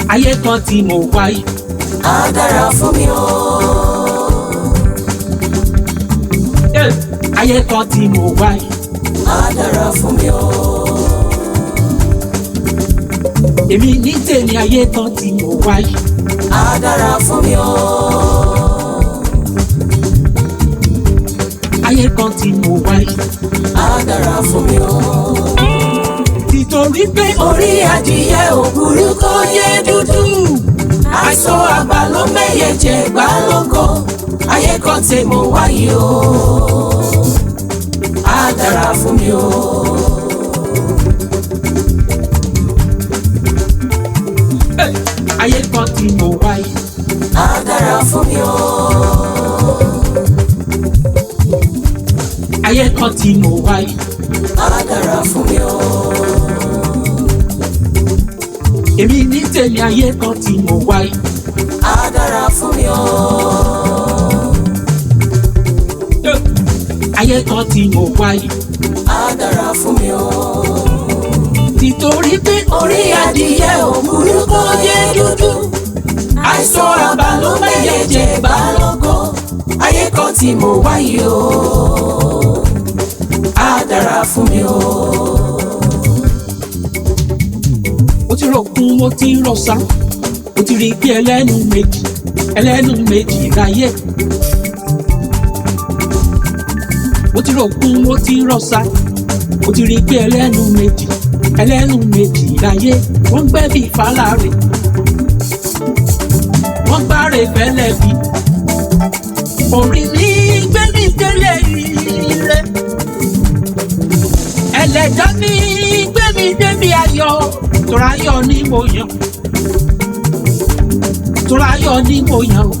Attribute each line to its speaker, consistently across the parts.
Speaker 1: ayé kan tí mo wáyé.
Speaker 2: Á dára fún mi o.
Speaker 1: Ayé kan tí mo wáyé.
Speaker 2: Á dára fún mi o.
Speaker 1: Èmi ní tèmi ayé kan tí mo wáyé.
Speaker 2: Á dára fún mi o.
Speaker 1: Ayé kan tí mo wáyé.
Speaker 2: Á dára fún mi o.
Speaker 1: Nítorí pé
Speaker 2: Orí adìyẹ ò burú kó yé dúdú. Àìsàn àgbà ló mẹ́yẹ jẹ gbá lóko. Ayé kan tí mo wáyé o. Á dára fún mi o.
Speaker 1: ayé kan tí mo wáyé.
Speaker 2: Á dára fún mi o.
Speaker 1: Ayé kan tí mo wáyé.
Speaker 2: Á dára fún mi o.
Speaker 1: Èmi ní tèmi ayé kan tí mo wáyé.
Speaker 2: Á dára fún mi o.
Speaker 1: Ayé kan tí mo wáyé.
Speaker 2: Á dára fún mi o.
Speaker 1: Nítorí pé
Speaker 2: Orí adìyẹ ò burú kó yé dúdú. Àìsàn àbá ló mẹ́yẹ jẹ gbá lóko. Ayé kan tí mo wáyé o. Á dára fún mi o.
Speaker 1: mo ti ròkun mo ti rọ̀ṣà mo ti rí pé ẹlẹ́nu méjì láyé. Mo ti ròkun mo ti rọ̀ṣà mo ti rí pé ẹlẹ́nu méjì láyé. Wọ́n gbẹ́ bí fàlàrè wọ́n gbáre fẹ́lẹ́ bí. Orí mi gbé mi délé ire ẹlẹ́dàá mi gbé mi débi ayọ̀. Torayọ̀ ni mo yàn, torayọ̀ ni mo yàn o.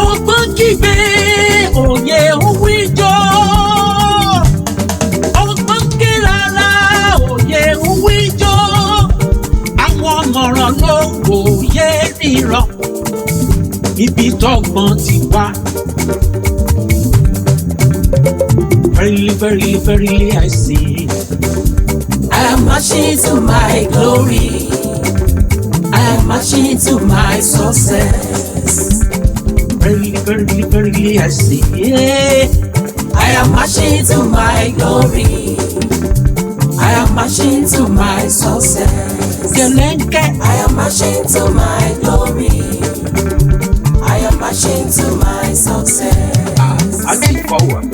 Speaker 1: Ọgbọ́n kígbe òye òwú ìjọ. Ọgbọ́n ké rárá òye òwú ìjọ. Àwọn ọ̀mọ̀ràn ló wòye ríran ibi tọ́gbọ́n ti wá. Verily, I see.
Speaker 2: I am marching to my glory. I am marching to my success.
Speaker 1: Verily, I see.
Speaker 2: I am marching to my glory. I am marching to my success. I am marching to my glory. I am marching to my success.
Speaker 1: I keep forward.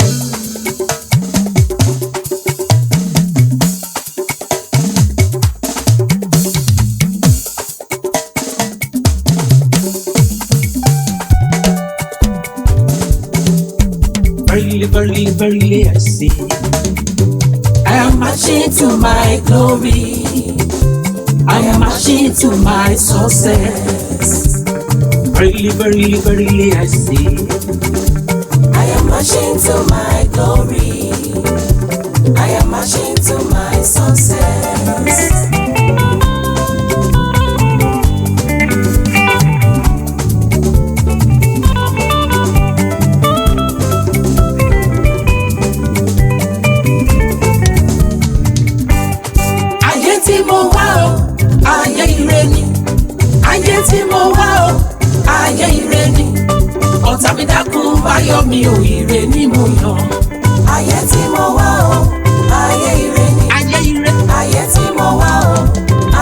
Speaker 1: Verily, I see.
Speaker 2: I am marching to my glory. I am marching to my success.
Speaker 1: Verily, I see.
Speaker 2: I am marching to my glory. I am marching to my success. Ayé ire ni, ayé tí mo wá o, ayé ire ni. Ọ̀tá mi dákun bá yọ mi ò, ire ni mo yàn. Ayé tí mo wá o, ayé ire ni. Ayé tí mo wá o,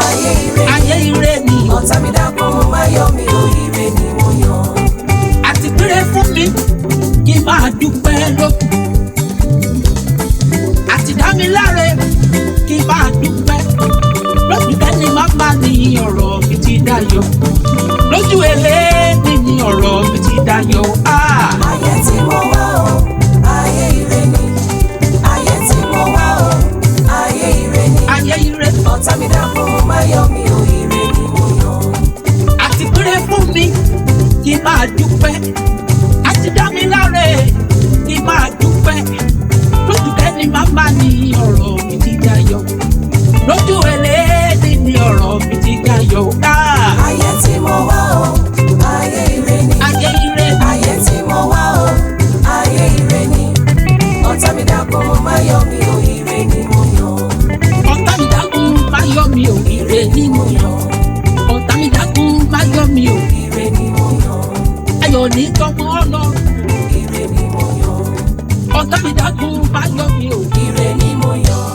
Speaker 2: ayé ire ni. Ọ̀tá mi dákun bá yọ mi ò, ire ni mo yàn.
Speaker 1: Àti péré fún mi kí n máa dúpẹ́ lókun. Àti dá mi láre kí n máa dúpẹ́. Lójú tẹ́ni máa ní ọ̀rọ̀ mi ti dayọ̀. Lójú èlé kí n máa dúpẹ́ àti dá mi láre kí n máa dúpẹ́ lójú kẹ́ni màmá ni ọ̀rọ̀ mi ti dayọ̀ lójú ẹlẹ́ni ni ọ̀rọ̀ mi ti dayọ̀.
Speaker 2: Ayé tí mo wá o, ayé ire ni.
Speaker 1: Ayé ire ni.
Speaker 2: Ayé tí mo wá o, ayé ire ni. Ọ̀tá mi dákun má yọ̀ mí o, ire ni mo yàn.
Speaker 1: Ọ̀tá mi dákun má yọ̀ mí o, ire ni mo yàn. Ọ̀tá mi dákun má yọ̀ mí o,
Speaker 2: ire ni mo yàn.
Speaker 1: ayọ̀ ní tọmọ Ọlọ́run,
Speaker 2: ire ni mo yàn.
Speaker 1: ọ̀tá mi dákun má yọ̀ mí o,
Speaker 2: ire ni mo yàn.